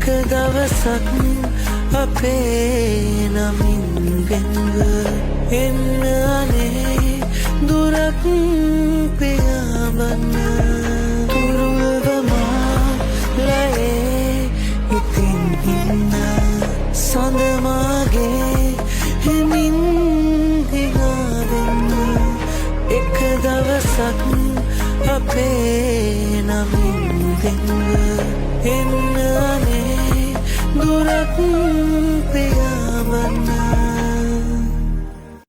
එක දවසක් අපේ නමින් වෙන්ව එන්න අනේ දුරක් පියාඹන්න තුරුවමා ලයේ ඉතින් ඉන්න සඳමාගේ හිමින් හිනාවෙන්න එක දවසක් අපේ නමින් වෙන්ව එන්න අනේ දුරක් පියාඹන්න